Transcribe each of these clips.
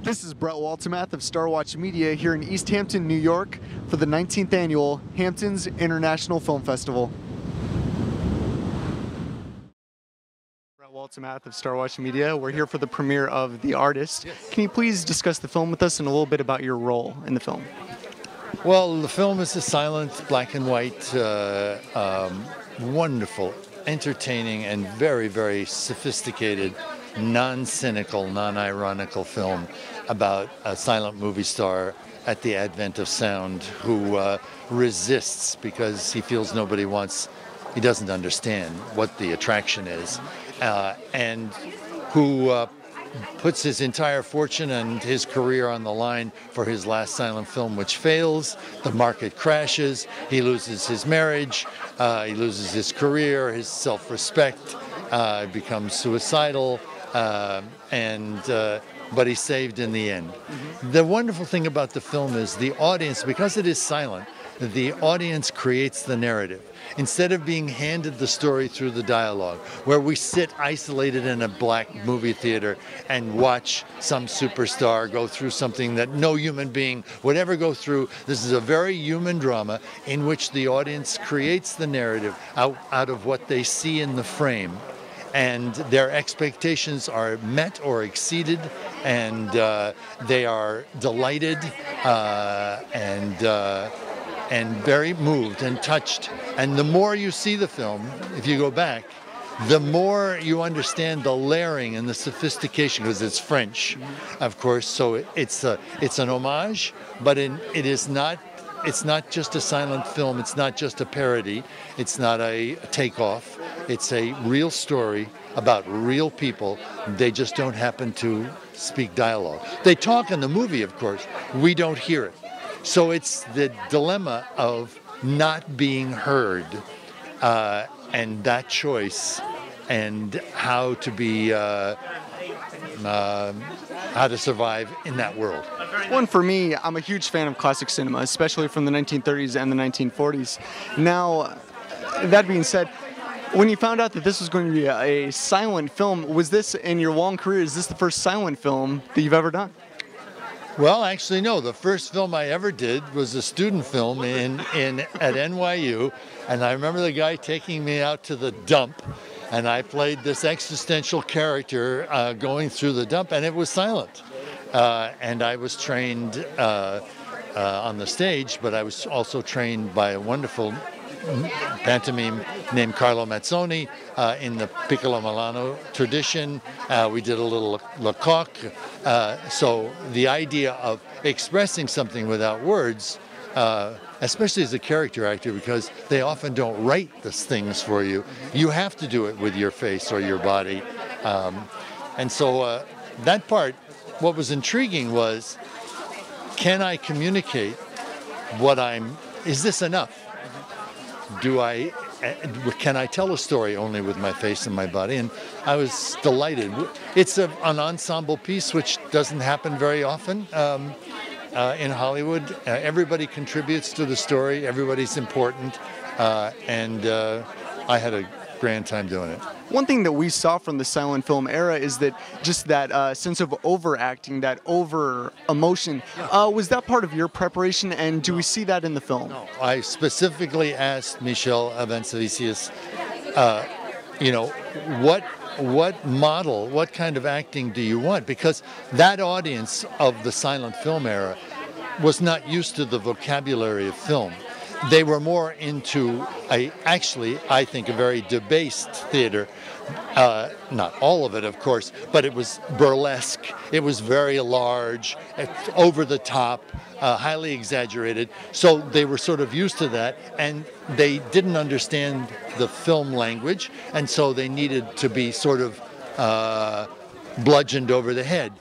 This is Brett Waltemath of Star Watch Media here in East Hampton, New York for the 19th annual Hamptons International Film Festival. Brett Waltemath of Star Watch Media. We're here for the premiere of The Artist. Yes. Can you please discuss the film with us and a little bit about your role in the film? Well, the film is a silent, black and white, wonderful, entertaining, and very, very sophisticated, non-cynical, non-ironical film about a silent movie star at the advent of sound who resists because he feels he doesn't understand what the attraction is, and who puts his entire fortune and his career on the line for his last silent film, which fails. The market crashes. He loses his marriage. He loses his career, his self-respect. Becomes suicidal, but he's saved in the end. Mm-hmm. The wonderful thing about the film is the audience, because it is silent, the audience creates the narrative. Instead of being handed the story through the dialogue, where we sit isolated in a black movie theater and watch some superstar go through something that no human being would ever go through. This is a very human drama in which the audience creates the narrative out of what they see in the frame. And their expectations are met or exceeded, and they are delighted and very moved and touched. And the more you see the film, if you go back, the more you understand the layering and the sophistication, because it's French, of course. So it's an homage, but it's not just a silent film. It's not just a parody. It's not a takeoff. It's a real story about real people. They just don't happen to speak dialogue. They talk in the movie, of course. We don't hear it. So it's the dilemma of not being heard, and that choice, and how to survive in that world. One, for me, I'm a huge fan of classic cinema, especially from the 1930s and the 1940s. Now, that being said, when you found out that this was going to be a silent film, was this, in your long career, is this the first silent film that you've ever done? Well, actually, no. The first film I ever did was a student film at NYU, and I remember the guy taking me out to the dump, and I played this existential character going through the dump, and it was silent. And I was trained on the stage, but I was also trained by a wonderful pantomime named Carlo Mazzoni in the Piccolo Milano tradition. We did a little Lecoq. So the idea of expressing something without words, especially as a character actor, because they often don't write these things for you. You have to do it with your face or your body. And so that part, what was intriguing was, can I communicate is this enough? Can I tell a story only with my face and my body? And I was delighted. It's an ensemble piece, which doesn't happen very often in Hollywood. Everybody contributes to the story. Everybody's important. And I had a grand time doing it. One thing that we saw from the silent film era is that just that sense of overacting, that over emotion. Was that part of your preparation, and do we see that in the film? No, I specifically asked Michel Avancavicius, what kind of acting do you want? Because that audience of the silent film era was not used to the vocabulary of film. They were more into I think, a very debased theater. Not all of it, of course, but it was burlesque. It was very large, over the top, highly exaggerated. So they were sort of used to that, and they didn't understand the film language, and so they needed to be sort of bludgeoned over the head.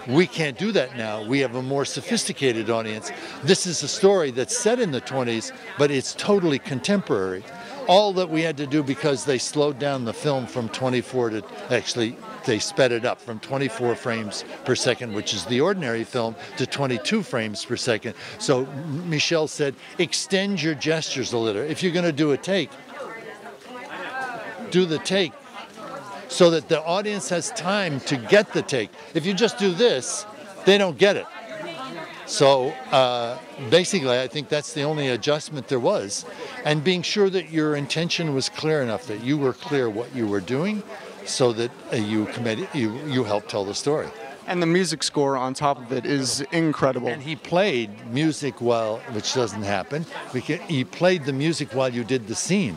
We can't do that now. We have a more sophisticated audience. This is a story that's set in the 20s, but it's totally contemporary. All that we had to do, because they slowed down the film from 24 to, actually, they sped it up from 24 frames per second, which is the ordinary film, to 22 frames per second. So Michel said, extend your gestures a little. If you're going to do a take, do the take so that the audience has time to get the take. If you just do this, they don't get it. So basically, I think that's the only adjustment there was, and being sure that your intention was clear enough, that you were clear what you were doing, so that you helped tell the story. And the music score on top of it is incredible. And he played music which doesn't happen, he played the music while you did the scene.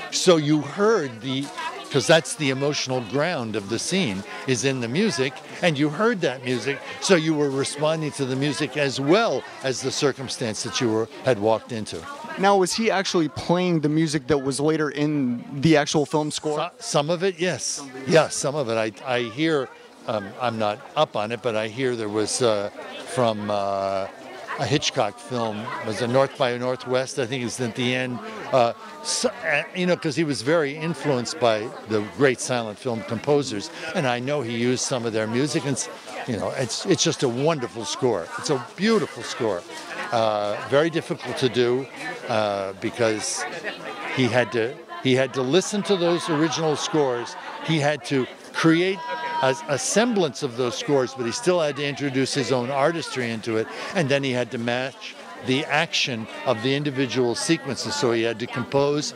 So you heard because that's the emotional ground of the scene, is in the music, and you heard that music, so you were responding to the music as well as the circumstance that you had walked into. Now, was he actually playing the music that was later in the actual film score? Some of it, yes. Yeah, some of it. I hear, I'm not up on it, but I hear there was from a Hitchcock film, it was a North by Northwest, I think it's at the end, because he was very influenced by the great silent film composers, and I know he used some of their music, and it's just a wonderful score. It's a beautiful score. Very difficult to do because he had to listen to those original scores. He had to create a semblance of those scores, but he still had to introduce his own artistry into it, and then he had to match the action of the individual sequences. So he had to compose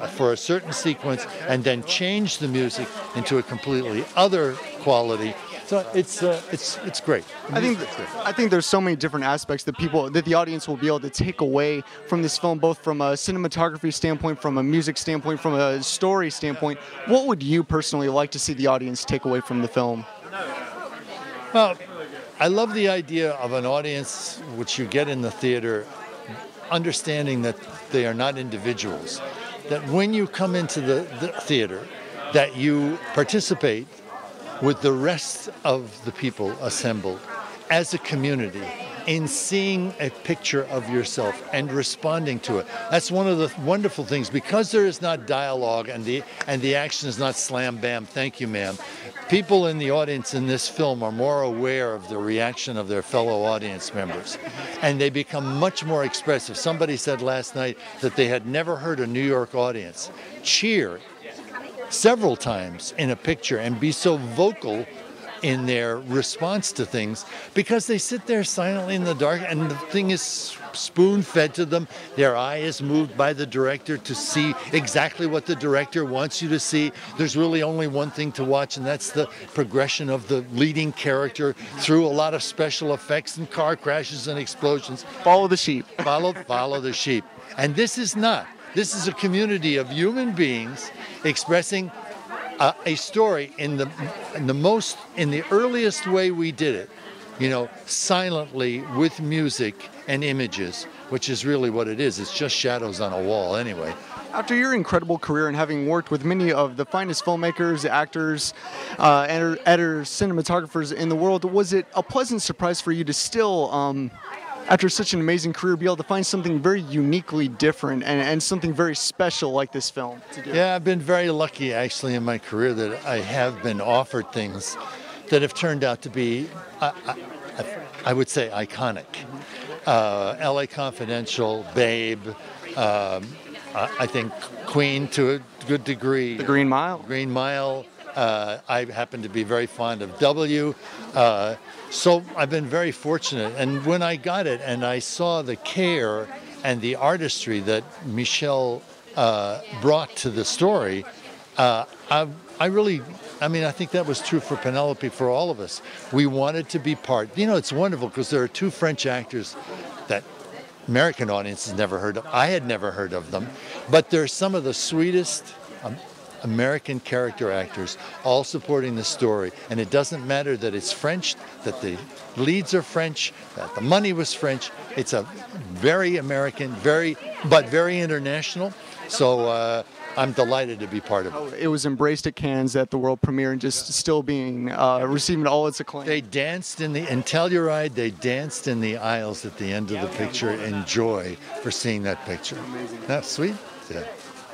for a certain sequence and then change the music into a completely other quality. So it's great. I think there's so many different aspects that the audience will be able to take away from this film, both from a cinematography standpoint, from a music standpoint, from a story standpoint. What would you personally like to see the audience take away from the film? Well, I love the idea of an audience, which you get in the theater, understanding that they are not individuals. That when you come into the theater, that you participate with the rest of the people assembled as a community in seeing a picture of yourself and responding to it. That's one of the wonderful things, because there is not dialogue and the action is not slam bam, thank you ma'am. People in the audience in this film are more aware of the reaction of their fellow audience members, and they become much more expressive. Somebody said last night that they had never heard a New York audience cheer several times in a picture and be so vocal in their response to things, because they sit there silently in the dark and the thing is spoon-fed to them. Their eye is moved by the director to see exactly what the director wants you to see. There's really only one thing to watch, and that's the progression of the leading character through a lot of special effects and car crashes and explosions. Follow the sheep. Follow the sheep. And this is not. This is a community of human beings expressing a story in the earliest way we did it, silently with music and images, which is really what it is. It's just shadows on a wall anyway. After your incredible career and having worked with many of the finest filmmakers, actors, editors, cinematographers in the world, was it a pleasant surprise for you to still, after such an amazing career, be able to find something very uniquely different and something very special like this film to do? Yeah, I've been very lucky actually in my career that I have been offered things that have turned out to be, I would say, iconic. LA Confidential, Babe, I think Queen to a good degree. The Green Mile. Green Mile. I happen to be very fond of W. So I've been very fortunate. And when I got it and I saw the care and the artistry that Michel brought to the story, I think that was true for Penelope, for all of us. We wanted to be part. It's wonderful because there are two French actors that American audiences never heard of. I had never heard of them, but they're some of the sweetest American character actors, all supporting the story. And it doesn't matter that it's French, that the leads are French, that the money was French. It's a very American, but very international. So I'm delighted to be part of it. It was embraced at Cannes at the world premiere and just still being receiving all its acclaim. They danced in Telluride, they danced in the aisles at the end of the picture in joy for seeing that picture. Amazing. That's sweet? Yeah.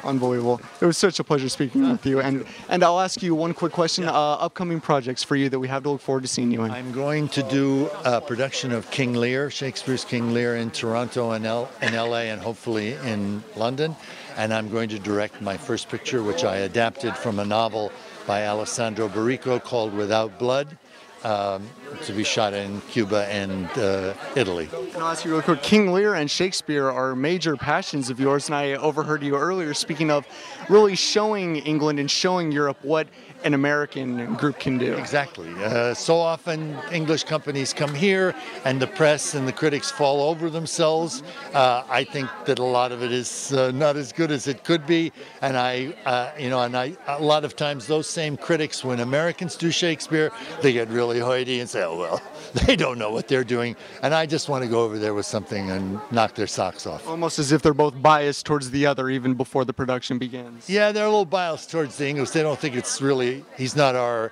Unbelievable. It was such a pleasure speaking with you. And I'll ask you one quick question. Yeah. Upcoming projects for you that we have to look forward to seeing you in. I'm going to do a production of King Lear, Shakespeare's King Lear, in Toronto and LA and hopefully in London. And I'm going to direct my first picture, which I adapted from a novel by Alessandro Barrico called Without Blood. to be shot in Cuba and Italy. And I'll ask you real quick, King Lear and Shakespeare are major passions of yours, and I overheard you earlier speaking of really showing England and showing Europe what an American group can do. Exactly. So often English companies come here and the press and the critics fall over themselves. I think that a lot of it is not as good as it could be, and a lot of times those same critics, when Americans do Shakespeare, they get really hoity and say, oh well, they don't know what they're doing, and I just want to go over there with something and knock their socks off. Almost as if they're both biased towards the other even before the production begins. Yeah, they're a little biased towards the English. They don't think it's really, he's not our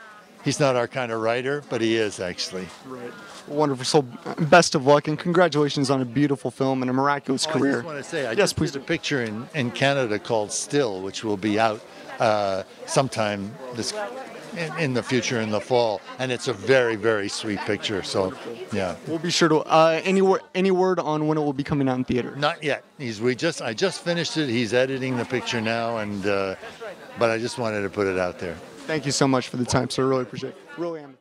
kind of writer, but he is actually. Right. Wonderful. So best of luck and congratulations on a beautiful film and a miraculous career. I just want to say, I just did a picture in Canada called Still, which will be out sometime in the future in the fall, and it's a very, very sweet picture. So, yeah. We'll be sure to. Any word on when it will be coming out in theater? Not yet. I just finished it. He's editing the picture now, and but I just wanted to put it out there. Thank you so much for the time, sir. Really appreciate it. Really am.